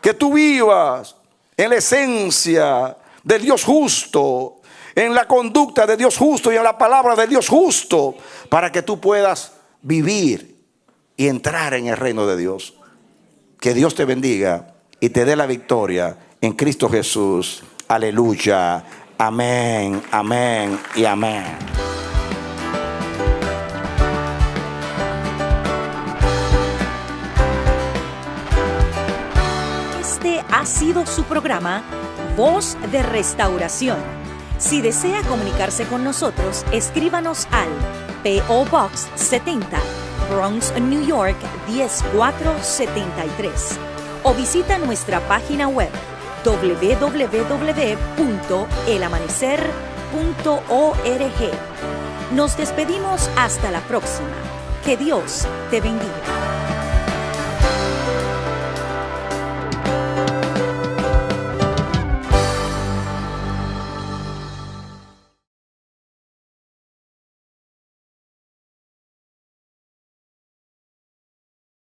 Que tú vivas en la esencia del Dios justo, en la conducta de Dios justo y en la palabra de Dios justo, para que tú puedas vivir y entrar en el reino de Dios. Que Dios te bendiga y te dé la victoria en Cristo Jesús. Aleluya. Amén, amén y amén. Este ha sido su programa Voz de Restauración. Si desea comunicarse con nosotros, escríbanos al P.O. Box 70, Bronx, New York 10473, o visita nuestra página web www.elamanecer.org. Nos despedimos hasta la próxima. Que Dios te bendiga.